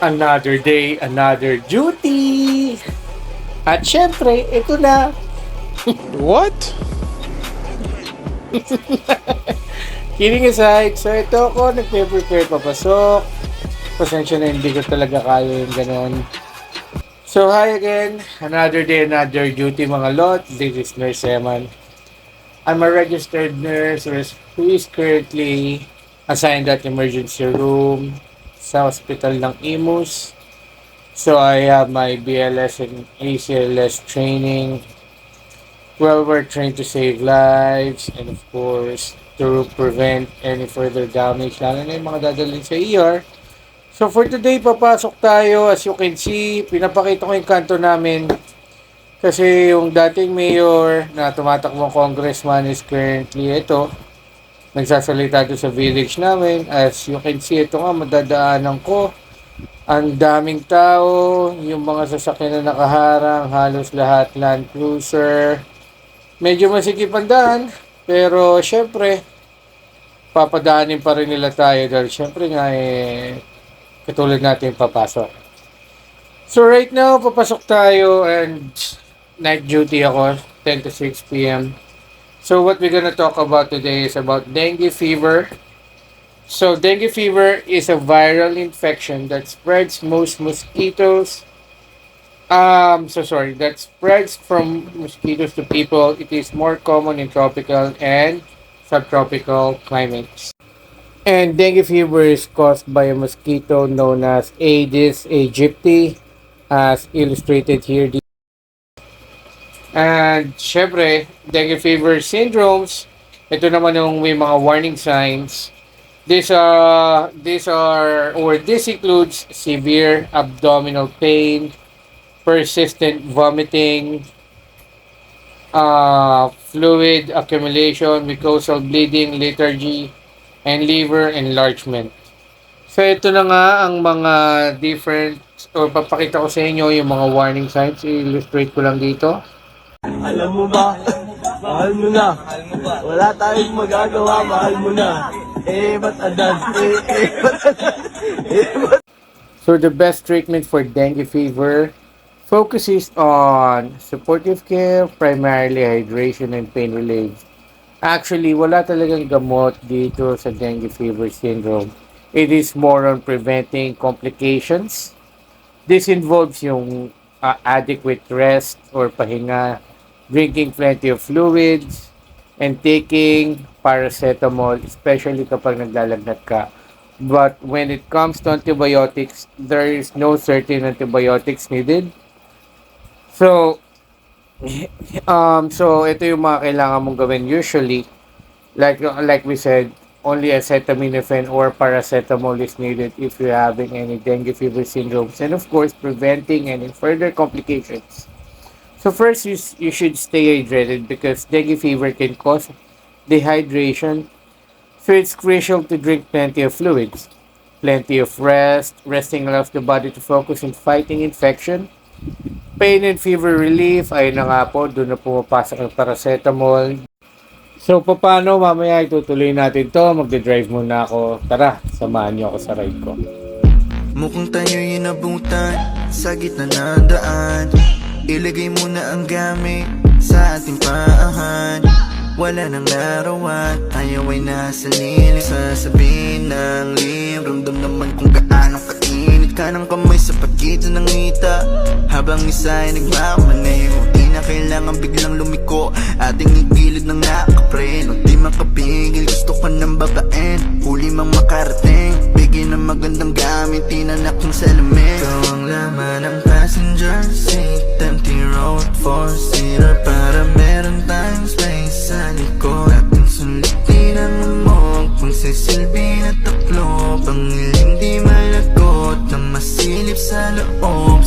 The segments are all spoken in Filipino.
Another day, another duty. At syempre, ito na. What? Kidding aside, so ito ako, nagpe-prepare papasok. Pasensya na hindi ko talaga kaya yung ganon. So hi again, another day, another duty mga lot. This is Nurse Eman. I'm a registered nurse who is currently assigned at emergency room sa hospital ng Imus. So I have my BLS and ACLS training. Well, we're trained to save lives and of course to prevent any further damage, lalo na yung mga dadalhin sa ER. So for today, papasok tayo. As you can see, pinapakita ko yung kanto namin kasi yung dating mayor na tumatakbong congressman is currently ito. Nagsasalita doon sa village namin. As you can see, ito nga, madadaanan ko. Ang daming tao, yung mga sasakyan na nakaharang, halos lahat Land Cruiser. Medyo masikip ang daan, pero syempre, papadaanin pa rin nila tayo dahil syempre nga katulad natin papasok. So right now, papasok tayo and night duty ako, 10 to 6 p.m. So what we're gonna talk about today is about dengue fever. So dengue fever is a viral infection that spreads that spreads from mosquitoes to people. It is more common in tropical and subtropical climates. And dengue fever is caused by a mosquito known as Aedes aegypti, as illustrated here. And syempre, dengue fever syndromes, ito naman yung may mga warning signs. This includes severe abdominal pain, persistent vomiting, fluid accumulation, mucosal bleeding, lethargy, and liver enlargement. So ito na nga ang mga different, o papakita ko sa inyo yung mga warning signs. I-illustrate ko lang dito. Alam mo ba, mahal mo na. Wala tayong magagawa, mahal mo na. Ba't adan? Ba't adan? So the best treatment for dengue fever focuses on supportive care, primarily hydration and pain relief. Actually, wala talagang gamot dito sa dengue fever syndrome. It is more on preventing complications. This involves yung adequate rest or pahinga, drinking plenty of fluids, and taking paracetamol, especially kapag naglalagnat ka. But when it comes to antibiotics, there is no certain antibiotics needed. So, so ito yung mga kailangan mong gawin usually. Like we said, only acetaminophen or paracetamol is needed if you're having any dengue fever syndromes, and of course, preventing any further complications. So first, you should stay hydrated because dengue fever can cause dehydration. So it's crucial to drink plenty of fluids, plenty of rest. Resting allows the body to focus on fighting infection. Pain and fever relief, ayun na nga po, doon na pumapasok yung paracetamol. So paano, mamaya itutuloy natin to. Magde-drive muna ako. Tara, samahan niyo ako sa ride ko. Mukhang tayo'y inabutan sa gitna ng daan. Ilagay mo na ang gamit sa ating paahan. Wala nang larawan, ayaw ay nasa lilim. Sasabihin ng lim, ramdam naman kung gaano kainit ka ng kamay sa pagitan ng ngita. Habang isa ay nagmamaneho, di na kailangan biglang lumiko. Ating igilid ng nakapreno, di makapigil, gusto ka ng bakain. Huli mang makarating, bigyan ng magandang gamit, tinanak ng salamin. Ikaw ang laman ng passenger seat, empty road, four-seater, para meron tayong space sa likod. Ating sulitin ang amok, magsisilbi na taklob. Ang iling di malagot na masilip sa loob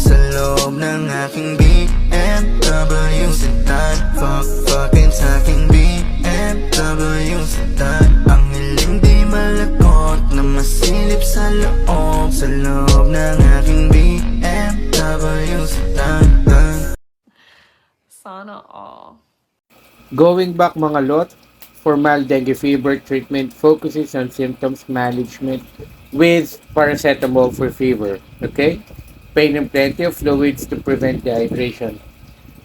ng aking BMW sedan. Fucking sa aking BMW sedan. Ang ilim di malagot na masilip sa loob ng aking BMW sedan. Sana all. Going back mga lot, for mild dengue fever treatment focuses on symptoms management with paracetamol for fever. Okay? Pain and plenty of fluids to prevent dehydration.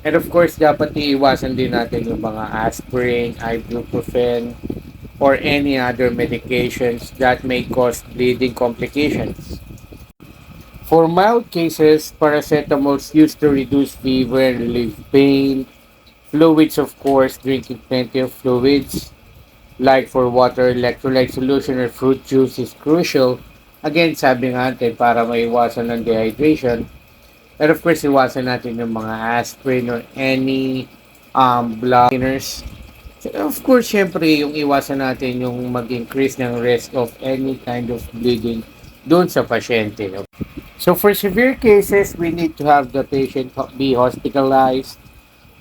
And of course, dapat iiwasan din natin yung mga aspirin, ibuprofen, or any other medications that may cause bleeding complications. For mild cases, paracetamol is used to reduce fever and relieve pain. Fluids, of course, drinking plenty of fluids, like for water, electrolyte solution, or fruit juice is crucial. Again, sabi nga natin, para maiwasan ng dehydration. And of course, iwasan natin yung mga aspirin or any blood thinners. So, of course, syempre, yung iwasan natin yung mag-increase ng risk of any kind of bleeding doon sa pasyente. No? So, for severe cases, we need to have the patient be hospitalized.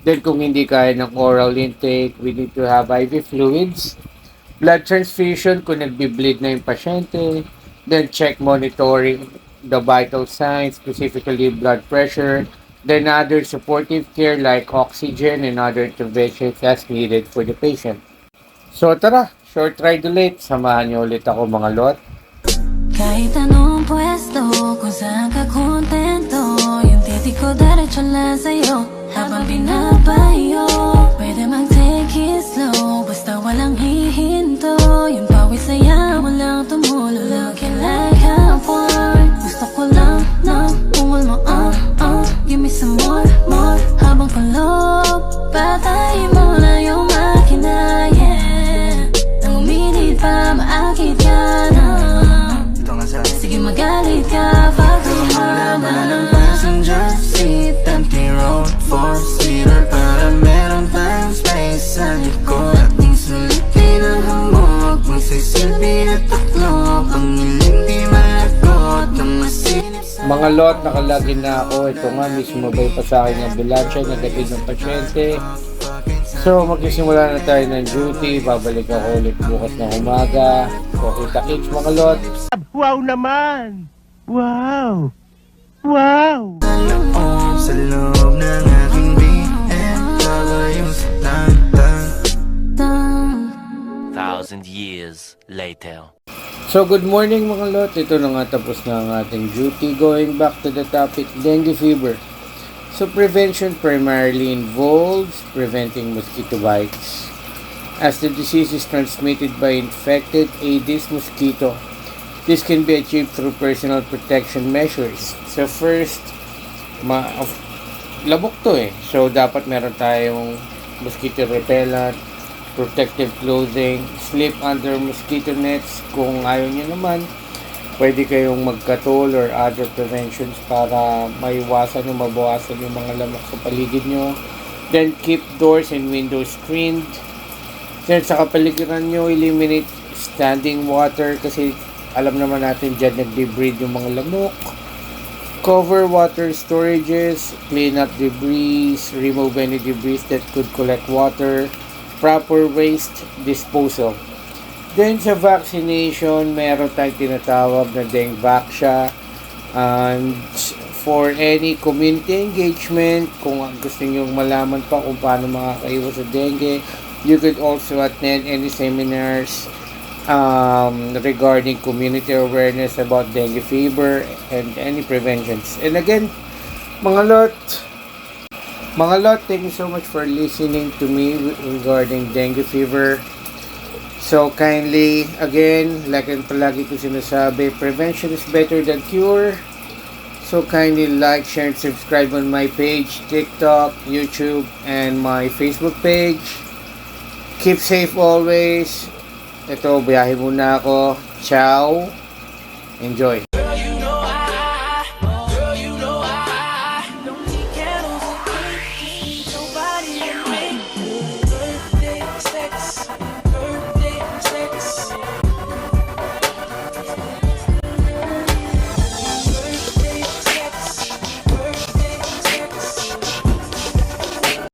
Then, kung hindi kaya ng oral intake, we need to have IV fluids, blood transfusion kung nagbi-bleed na yung pasyente, then check monitoring the vital signs, specifically blood pressure, then other supportive care like oxygen and other interventions as needed for the patient. So tara, short ride ulit. Samahan niyo ulit ako mga lot. Kahit anong pwesto, kung saan ka kontento, yung titik ko diretso lang sa'yo, habang binabayo. Pwede mag-take it slow, basta walang hihinto. Yung pawis saya, walang tumulo. Looking like a porn. Gusto ko lang na ungol mo, give me some more, more. Habang kulob, patayin mo na yung makina, yeah. Nang uminit pa, maakit ka na. Sige magalit ka, fuck me hard na ng passenger seat, empty road, 4-seater, para meron tayong space sa likod. Ating sulitin ang hamog, magsisilbi na taklo, ang iling di malagot, ang masinip sa... Mga lot, nakalagin na ako. Ito nga, mismo bay pa sa akin ng ambulansya, nagatid ng pasyente. So, magsisimula na tayo ng duty. Babalik ako ulit bukas na umaga. So, kita-kits mga lot. Wow naman! Wow! Wow! Sa loob ng aking BMW sa tantan. 1,000 years later. So, good morning mga lot. Ito na nga tapos na ang ating duty. Going back to the topic, dengue fever. So, prevention primarily involves preventing mosquito bites, as the disease is transmitted by infected Aedes mosquito. This can be achieved through personal protection measures. So, first, labok to eh. So, dapat meron tayong mosquito repellent, protective clothing, sleep under mosquito nets. Kung ayaw nyo naman, pwede kayong magkatol or other preventions para maiwasan o mabawasan yung mga lamok sa paligid nyo. Then, keep doors and windows screened. Then, sa kapaligiran nyo, eliminate standing water kasi alam naman natin dyan nag-debreed yung mga lamok. Cover water storages, clean up debris, remove any debris that could collect water, proper waste disposal. Then sa vaccination, meron tayong tinatawag na dengue vaccine. And for any community engagement, kung gusto nyo malaman pa kung paano makakaiwas sa dengue, you could also attend any seminars regarding community awareness about dengue fever and any preventions. And again, mga lot, thank you so much for listening to me regarding dengue fever. So kindly, again, like ang palagi ko sinasabi, prevention is better than cure. So kindly like, share, and subscribe on my page, TikTok, YouTube, and my Facebook page. Keep safe always. Ito, biyahe muna ako. Ciao. Enjoy.